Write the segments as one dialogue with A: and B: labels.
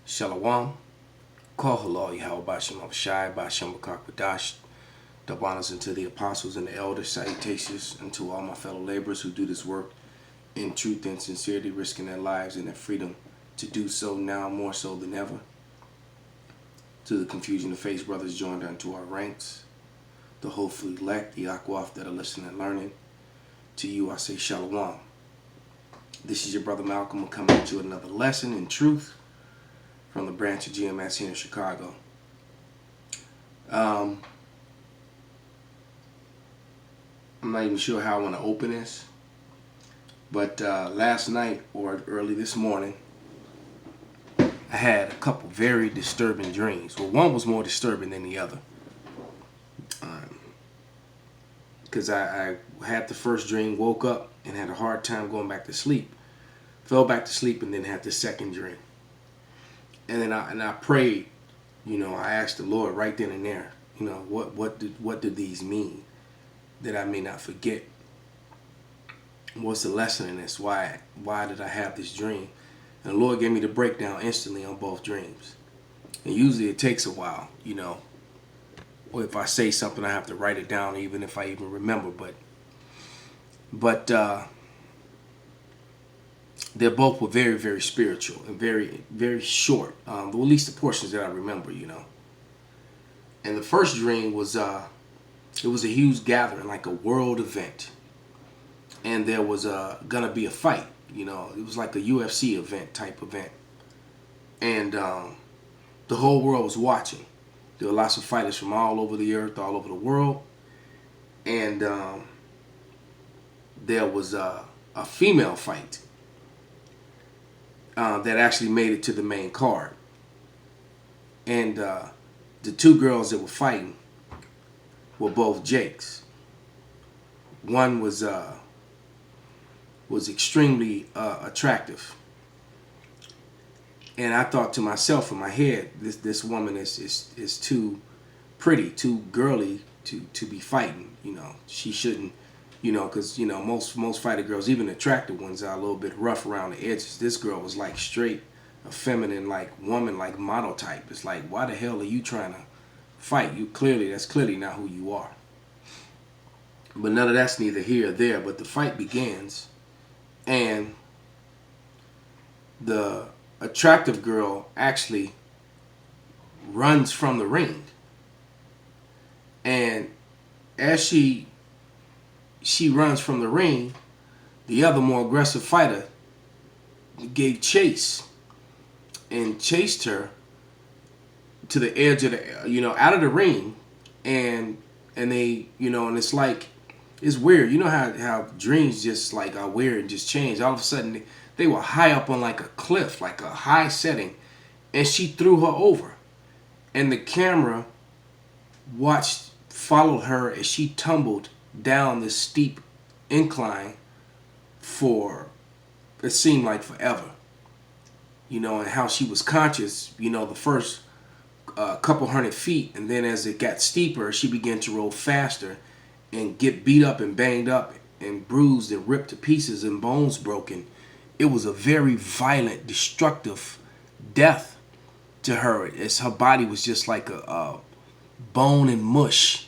A: Shalom. Call halal Yahweh Bashem Abshai Bashem Badash. Double honors unto the apostles and the elders. Salutations unto all my fellow laborers who do this work in truth and sincerity, risking their lives and their freedom to do so now more so than ever. To the confusion of faith brothers joined unto our ranks, the hopefully elect, the Akwaf that are listening and learning. To you I say Shalom. This is your brother Malcolm coming to another lesson in truth from the branch of GMS here in Chicago. I'm not even sure how I want to open this, but last night or early this morning, I had a couple very disturbing dreams. Well, one was more disturbing than the other, because I had the first dream, woke up and had a hard time going back to sleep, fell back to sleep, and then had the second dream. And then I prayed, I asked the Lord right then and there, what do these mean that I may not forget? What's the lesson in this? Why did I have this dream? And the Lord gave me the breakdown instantly on both dreams. And usually it takes a while, or if I say something, I have to write it down, even if I even remember. But they both were very, very spiritual and very, very short. Well, at least the portions that I remember, And the first dream was, it was a huge gathering, like a world event. And there was gonna be a fight, It was like a UFC event type event. And the whole world was watching. There were lots of fighters from all over the earth, all over the world. And there was a female fight that actually made it to the main card. And the two girls that were fighting were both Jakes. One was extremely attractive. And I thought to myself in my head, this woman is too pretty, too girly to be fighting. She shouldn't, because most fighter girls, even attractive ones, are a little bit rough around the edges. This girl was like straight, a feminine, like woman, like model type. It's like, why the hell are you trying to fight? That's clearly not who you are. But none of that's neither here or there. But the fight begins, and the attractive girl actually runs from the ring. And as she runs from the ring, the other more aggressive fighter gave chase and chased her to the edge of the, out of the ring. And they, and it's like, it's weird. You know how dreams just like are weird and just change. All of a sudden, they were high up on like a cliff, like a high setting, and she threw her over. And the camera followed her as she tumbled down this steep incline for, it seemed like forever. And how she was conscious, the first couple hundred feet, and then as it got steeper, she began to roll faster and get beat up and banged up and bruised and ripped to pieces and bones broken. It was a very violent, destructive death to her, as her body was just like a bone and mush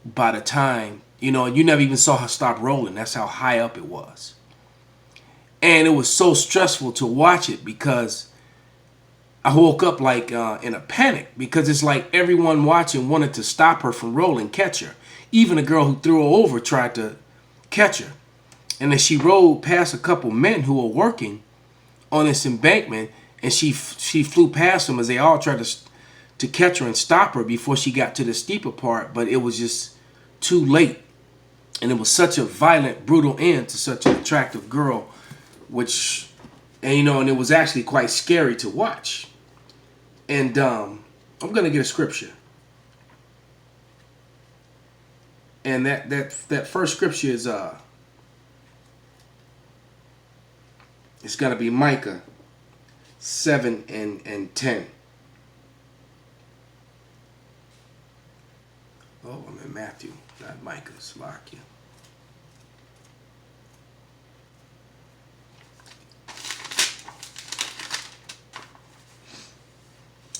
A: by the time, you never even saw her stop rolling. That's how high up it was. And it was so stressful to watch it, because I woke up like in a panic, because it's like everyone watching wanted to stop her from rolling, catch her. Even the girl who threw her over tried to catch her. And then she rolled past a couple men who were working on this embankment, and she flew past them as they all tried to catch her and stop her before she got to the steeper part, but it was just too late. And it was such a violent, brutal end to such an attractive girl, and it was actually quite scary to watch. And I'm going to get a scripture. And that first scripture is it's going to be Micah 7 and 10. Oh, I'm in Matthew, not Micah. Slovakia.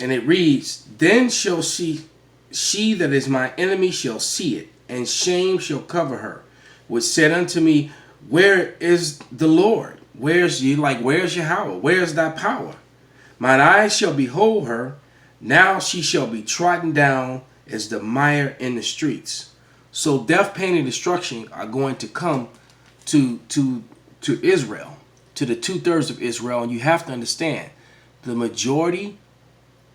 A: And it reads, then shall she that is my enemy shall see it, and shame shall cover her, which said unto me, where is the Lord? Where's Yahweh? Where's thy power? Mine eyes shall behold her. Now she shall be trodden down as the mire in the streets. So death, pain, and destruction are going to come to Israel, to the 2/3 of Israel. And you have to understand, the majority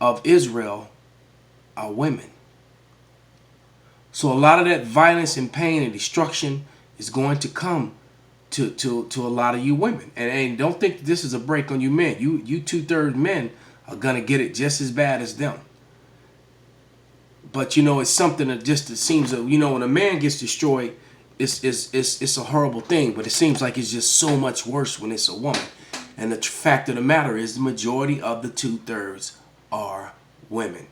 A: of Israel are women. So a lot of that violence and pain and destruction is going to come to a lot of you women. And don't think this is a break on you men. You 2/3 men are gonna get it just as bad as them. But it's something that just, it seems that, when a man gets destroyed, it's a horrible thing. But it seems like it's just so much worse when it's a woman. And the fact of the matter is, the majority of the 2/3 are women.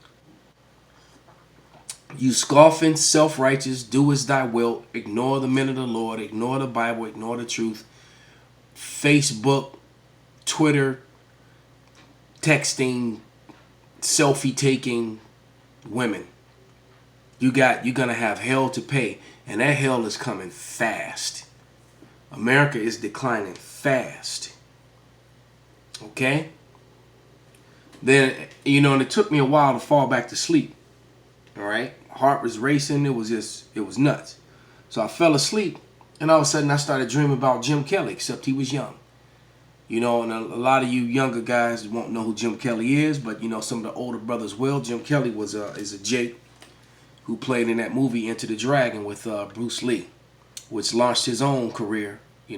A: You scoffing, self-righteous, do as thy will, ignore the men of the Lord, ignore the Bible, ignore the truth. Facebook, Twitter, texting, selfie taking women. You're gonna have hell to pay, and that hell is coming fast. America is declining fast. Okay? Then, and it took me a while to fall back to sleep. All right? Heart was racing. It was nuts. So I fell asleep, and all of a sudden I started dreaming about Jim Kelly, except he was young. And a lot of you younger guys won't know who Jim Kelly is, but some of the older brothers will. Jim Kelly is a Jake who played in that movie Enter the Dragon with Bruce Lee, which launched his own career. He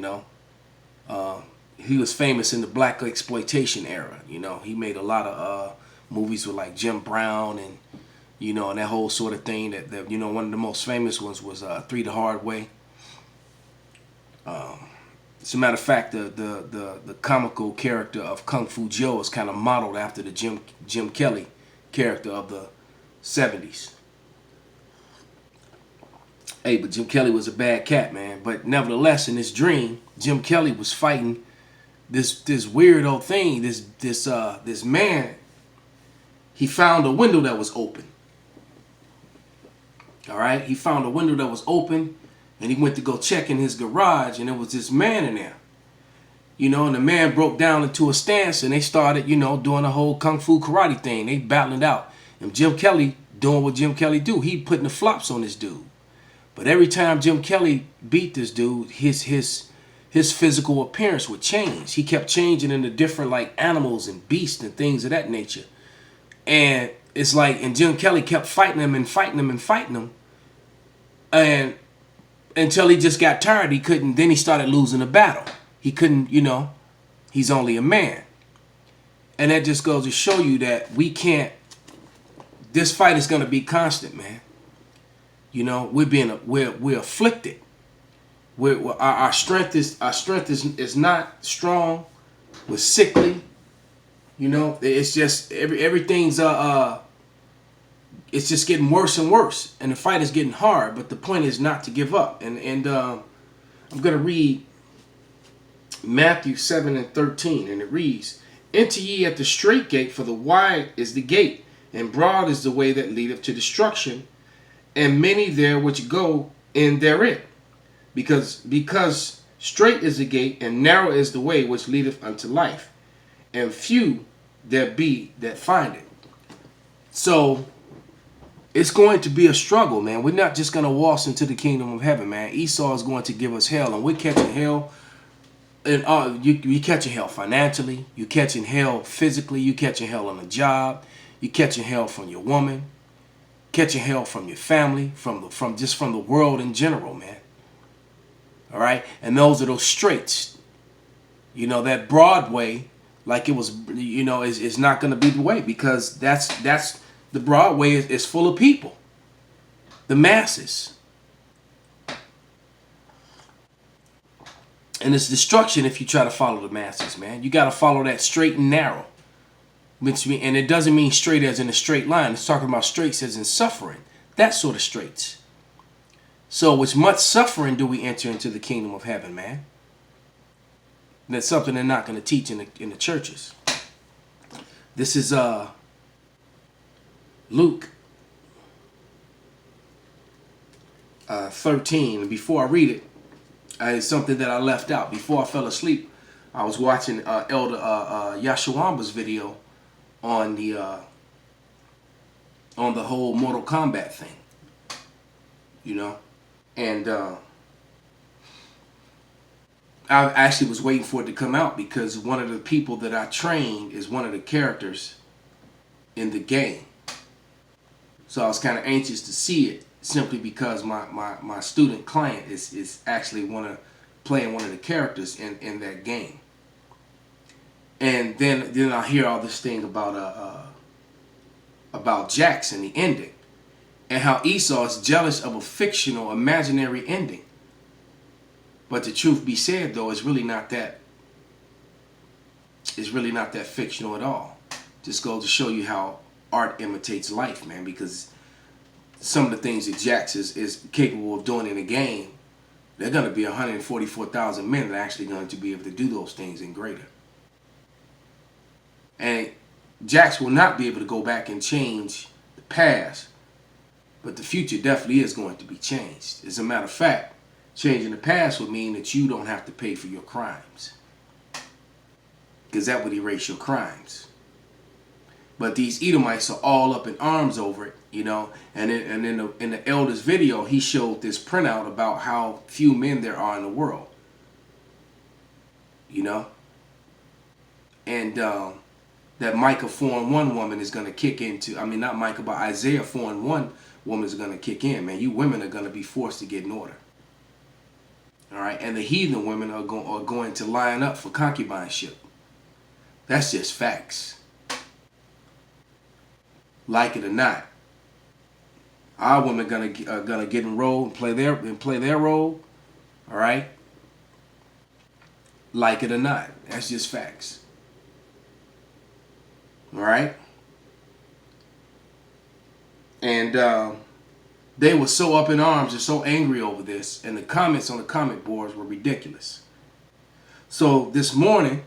A: was famous in the black exploitation era. He made a lot of movies with like Jim Brown and and that whole sort of thing. That one of the most famous ones was Three the Hard Way. As a matter of fact, the comical character of Kung Fu Joe is kind of modeled after the Jim Kelly character of the 70s. Hey, but Jim Kelly was a bad cat, man. But nevertheless, in this dream, Jim Kelly was fighting this weirdo thing. This man. He found a window that was open. All right, he found a window that was open, and he went to go check in his garage, and there was this man in there. And the man broke down into a stance, and they started, doing a whole kung fu karate thing. They battling it out, and Jim Kelly doing what Jim Kelly do. He putting the flops on this dude. But every time Jim Kelly beat this dude, his physical appearance would change. He kept changing into different like animals and beasts and things of that nature. And it's like, and Jim Kelly kept fighting him and fighting him and fighting him. And until he just got tired, he couldn't, then he started losing the battle. He couldn't, he's only a man. And that just goes to show you that we can't, this fight is going to be constant, man. We're afflicted. Our strength is not strong. We're sickly. It's just everything's it's just getting worse and worse, and the fight is getting hard. But the point is not to give up. And I'm gonna read Matthew 7:13, and it reads, "Enter ye at the straight gate, for the wide is the gate, and broad is the way that leadeth to destruction, and many there which go in therein. Because straight is the gate, and narrow is the way which leadeth unto life, and few there be that find it." So it's going to be a struggle, man. We're not just going to waltz into the kingdom of heaven, man. Esau is going to give us hell, and we're catching hell. And you catching hell financially. You catching hell physically. You catching hell on the job. You catching hell from your woman. Catching hell from your family, from the world in general, man. All right, and those are those straights. That Broadway, like it was, is not going to be the way, because that's the Broadway is full of people, the masses, and it's destruction if you try to follow the masses, man. You got to follow that straight and narrow. And it doesn't mean straight as in a straight line. It's talking about straights as in suffering. That sort of straights. So with much suffering do we enter into the kingdom of heaven, man. And that's something they're not going to teach in the churches. This is Luke 13. Before I read it, it's something that I left out. Before I fell asleep, I was watching Elder Yashuamba's video on the whole Mortal Kombat thing, you know, and I actually was waiting for it to come out because one of the people that I trained is one of the characters in the game. So I was kind of anxious to see it simply because my student client is actually playing one of the characters in that game. And then I hear all this thing about Jackson, the ending, and how Esau is jealous of a fictional, imaginary ending. But the truth be said, though, it's really not that. It's really not that fictional at all. Just goes to show you how art imitates life, man. Because some of the things that Jax is capable of doing in a game, they're going to be 144,000 men that are actually going to be able to do those things and greater. And Jax will not be able to go back and change the past, but the future definitely is going to be changed. As a matter of fact, changing the past would mean that you don't have to pay for your crimes, because that would erase your crimes. But these Edomites are all up in arms over it, you know. And in the Elder's video, he showed this printout about how few men there are in the world, you know. And that Micah 4:1 woman is going to kick into, I mean, not Micah, but Isaiah 4:1 woman is going to kick in, man. You women are going to be forced to get in order. All right, and the heathen women are going to line up for concubineship. That's just facts. Like it or not, our women are gonna get enrolled and play their role. All right, like it or not, that's just facts. All right, and they were so up in arms and so angry over this, and the comments on the comment boards were ridiculous. So this morning,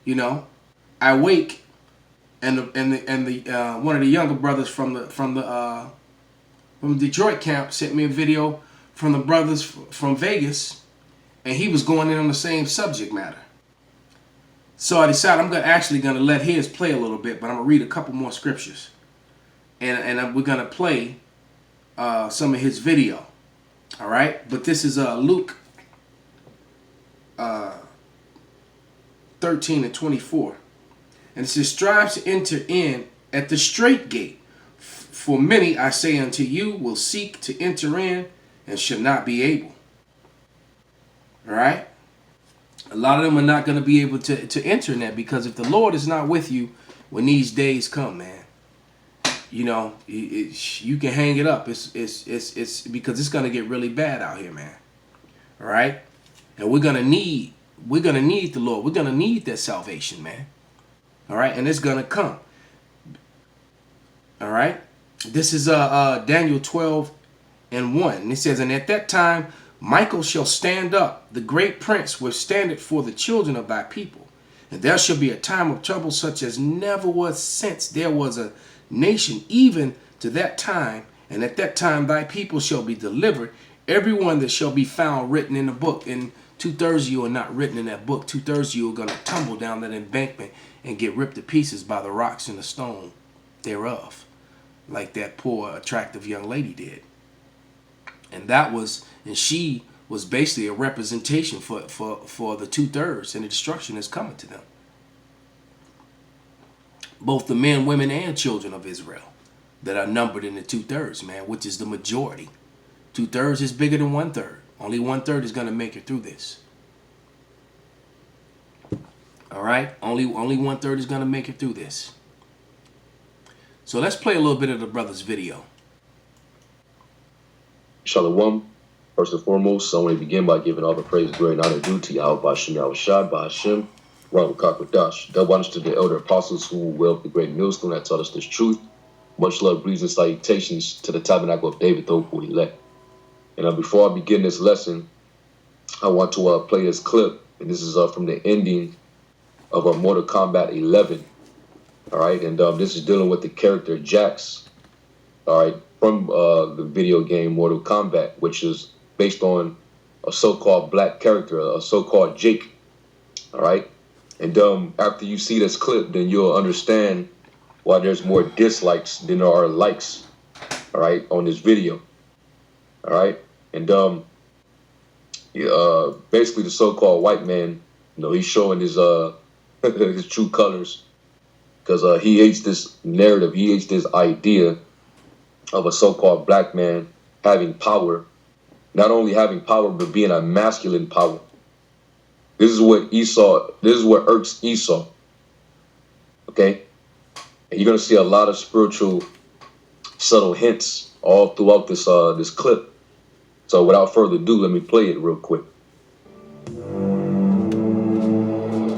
A: you know, I wake, and the one of the younger brothers from the Detroit camp sent me a video from the brothers from Vegas, and he was going in on the same subject matter. So I decided I'm actually gonna let his play a little bit, but I'm gonna read a couple more scriptures, and we're gonna play some of his video. All right, but this is Luke 13:24, and it says, "Strive to enter in at the straight gate, for many, I say unto you, will seek to enter in and shall not be able." All right, a lot of them are not going to be able to enter in that, because if the Lord is not with you when these days come, man, you know, you can hang it up. It's because it's gonna get really bad out here, man. All right, and we're gonna need the Lord. We're gonna need that salvation, man. All right, and it's gonna come. All right, this is Daniel 12:1, and it says, "And at that time Michael shall stand up, the great prince withstandeth for the children of thy people, and there shall be a time of trouble such as never was since there was a nation, even to that time. And at that time thy people shall be delivered, everyone that shall be found written in the book." And 2/3 of you are not written in that book. 2/3 of you are going to tumble down that embankment and get ripped to pieces by the rocks and the stone thereof, like that poor attractive young lady did. And she was basically a representation for the 2/3, and the destruction is coming to them. Both the men, women, and children of Israel that are numbered in the 2/3, man, which is the majority. 2/3 is bigger than 1/3. Only 1/3 is going to make it through this. All right, only 1/3 is going to make it through this. So let's play a little bit of the brother's video.
B: Shalom. First and foremost, I want to begin by giving all the praise, glory, and honor due to Yahweh Bashim Yahushua Bashim Ram Kakwadash. Double honors to the elder apostles who wield the great millstone that taught us this truth. Much love, greetings, and salutations to the tabernacle of David, the hopeful elect. And before I begin this lesson, I want to play this clip, and this is from the ending of Mortal Kombat 11. All right, and this is dealing with the character Jax, all right, from the video game Mortal Kombat, which is based on a so-called black character, a so-called Jake, all right? And after you see this clip, then you'll understand why there's more dislikes than there are likes, all right, on this video, all right? And basically the so-called white man, he's showing his his true colors because he hates this narrative, he hates this idea of a so-called black man having power, not only having power but being a masculine power. This is what irks Esau. Okay? And you're gonna see a lot of spiritual subtle hints all throughout this clip. So without further ado, let me play it real quick.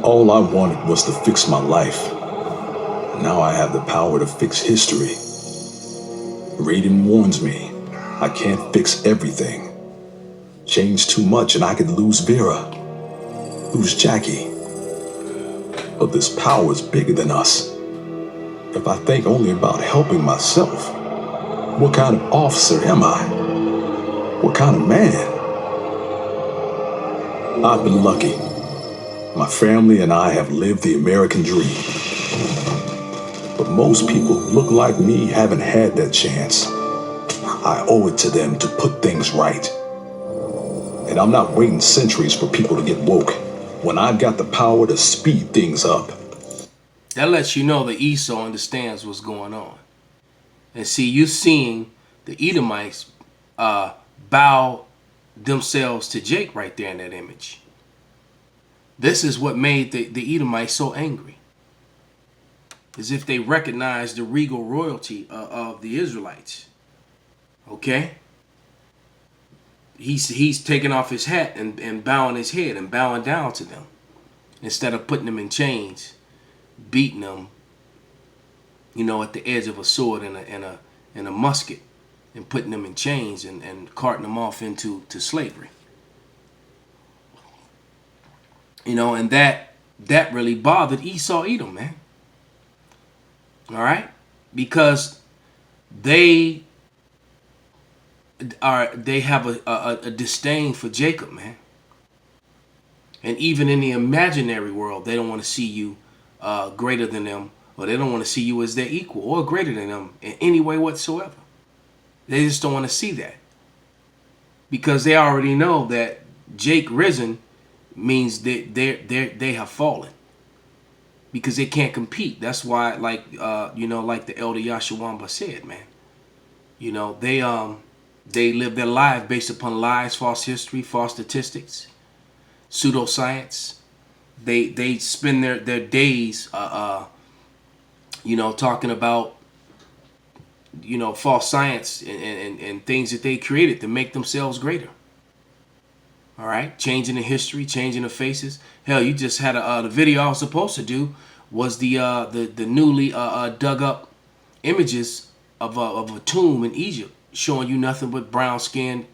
C: All I wanted was to fix my life. Now I have the power to fix history. Raiden warns me, I can't fix everything. Change too much and I could lose Vera, lose Jackie. But this power is bigger than us. If I think only about helping myself, what kind of officer am I? What kind of man? I've been lucky. My family and I have lived the American dream. But most people who look like me haven't had that chance. I owe it to them to put things right. And I'm not waiting centuries for people to get woke when I've got the power to speed things up.
A: That lets you know that Esau understands what's going on. And see, you're seeing the Edomites bow themselves to Jake right there in that image. This is what made the Edomites so angry. As if they recognized the regal royalty of the Israelites. Okay? He's taking off his hat and bowing his head and bowing down to them. Instead of putting them in chains, beating them, at the edge of a sword and a musket, and putting them in chains and carting them off into slavery. And that really bothered Esau Edom, man. All right? Because they have a disdain for Jacob, man. And even in the imaginary world, they don't want to see you greater than them, or they don't want to see you as their equal or greater than them in any way whatsoever. They just don't want to see that. Because they already know that Jake risen means that they have fallen. Because they can't compete. That's why, like the elder Yashawamba said, man. They live their life based upon lies, false history, false statistics, pseudoscience. They spend their days, talking about, false science and things that they created to make themselves greater. All right, changing the history, changing the faces. Hell, you just had the video I was supposed to do was the newly dug up images of a tomb in Egypt, showing you nothing but brown-skinned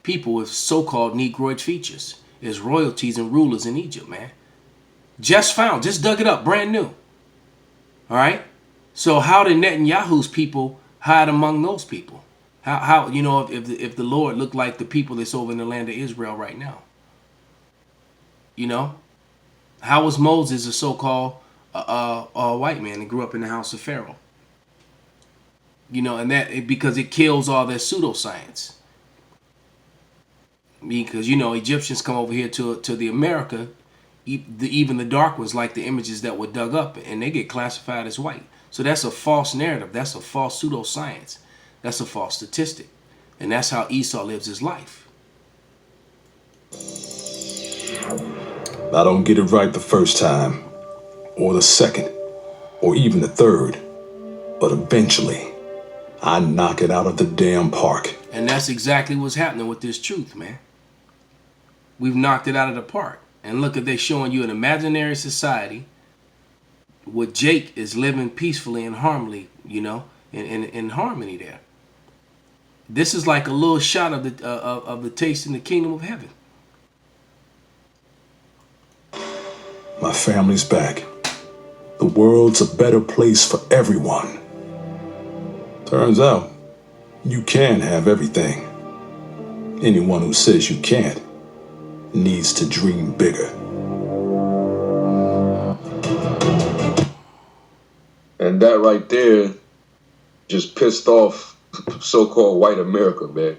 A: people with so-called Negroid features as royalties and rulers in Egypt, man. Just dug it up, brand new. All right? So how did Netanyahu's people hide among those people? How if the Lord looked like the people that's over in the land of Israel right now? How was Moses a so-called white man that grew up in the house of Pharaoh? And because it kills all their pseudoscience. Because Egyptians come over here to the America, even the dark ones, like the images that were dug up, and they get classified as white. So that's a false narrative. That's a false pseudoscience. That's a false statistic. And that's how Esau lives his life.
C: I don't get it right the first time, or the second, or even the third, but eventually I knock it out of the damn park.
A: And that's exactly what's happening with this truth, man. We've knocked it out of the park. And look, they're showing you an imaginary society where Jake is living peacefully and harmony, in harmony there. This is like a little shot of the taste in the kingdom of heaven.
C: My family's back. The world's a better place for everyone. Turns out, you can have everything. Anyone who says you can't needs to dream bigger.
B: And that right there just pissed off so-called white America, man.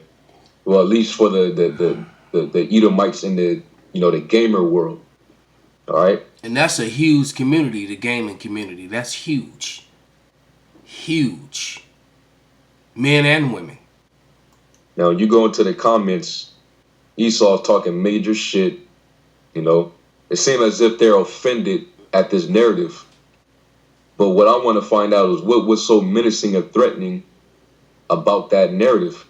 B: Well, at least for the Edomites in the the gamer world. All right.
A: And that's a huge community, the gaming community. That's huge. Huge. Men and women.
B: Now you go into the comments, Esau's talking major shit. It seems as if they're offended at this narrative. But what I want to find out is what was so menacing and threatening about that narrative.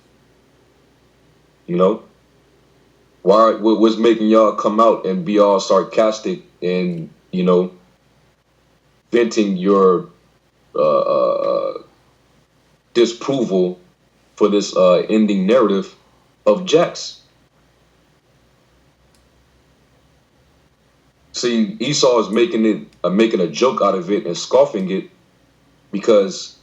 B: What was making y'all come out and be all sarcastic and venting your disapproval for this ending narrative of Jax? See, Esau is making a joke out of it and scoffing it because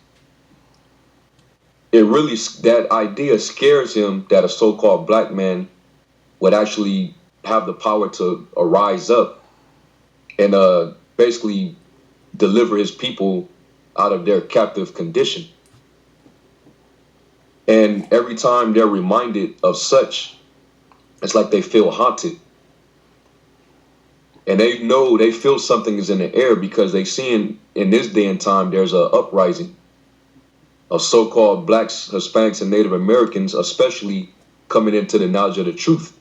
B: that idea scares him that a so-called black man would actually have the power to rise up and basically deliver his people out of their captive condition. And every time they're reminded of such, it's like they feel haunted. And they feel something is in the air because they see in this day and time there's a uprising of so-called blacks, Hispanics, and Native Americans, especially coming into the knowledge of the truth.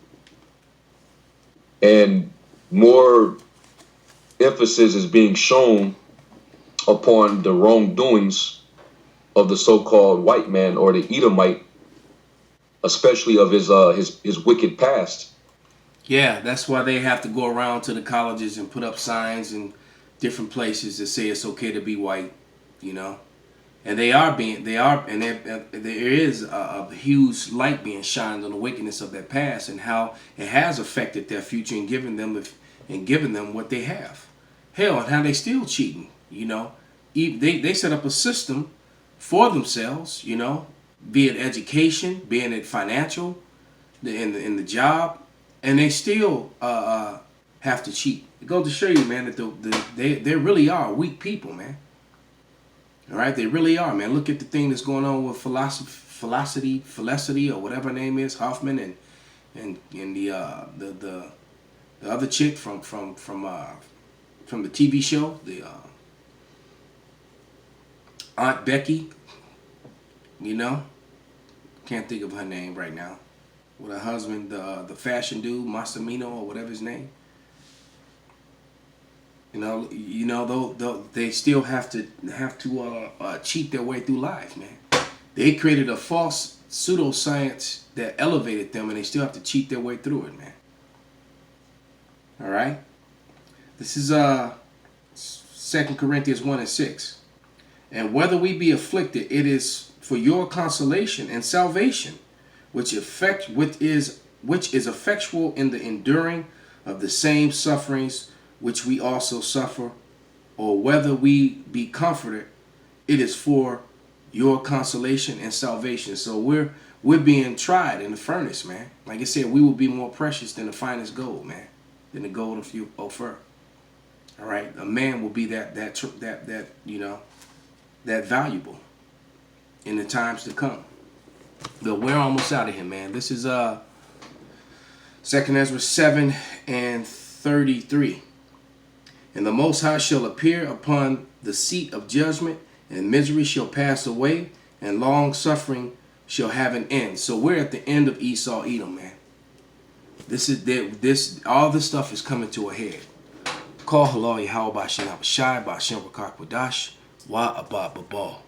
B: And more emphasis is being shown upon the wrongdoings of the so-called white man or the Edomite, especially of his wicked past.
A: Yeah, that's why they have to go around to the colleges and put up signs in different places that say it's okay to be white, And there is a huge light being shined on the wickedness of their past and how it has affected their future and given them what they have. Hell, and how they still cheating, They set up a system for themselves, be it education, being it financial, in the job, and they still have to cheat. It goes to show you, man, that they really are weak people, man. All right, they really are, man. Look at the thing that's going on with Felicity, or whatever her name is, Hoffman, and the other chick from the TV show, the Aunt Becky. Can't think of her name right now. With her husband, the fashion dude, Massimino or whatever his name. They still have to cheat their way through life, man. They created a false pseudoscience that elevated them, and they still have to cheat their way through it, man. All right. This is 2 Corinthians 1:6. And whether we be afflicted, it is for your consolation and salvation, which is effectual in the enduring of the same sufferings which we also suffer, or whether we be comforted, it is for your consolation and salvation. So we're being tried in the furnace, man. Like I said, we will be more precious than the finest gold, man, than the gold of Ophir. All right, a man will be that valuable in the times to come. But we're almost out of here, man. This is 2 Ezra 7:33. And the Most High shall appear upon the seat of judgment, and misery shall pass away, and long suffering shall have an end. So we're at the end of Esau Edom, man. All this stuff is coming to a head. Call halal Yahweh Bashem Abashai Bashem Rakak Wadash Wa Abba Babal.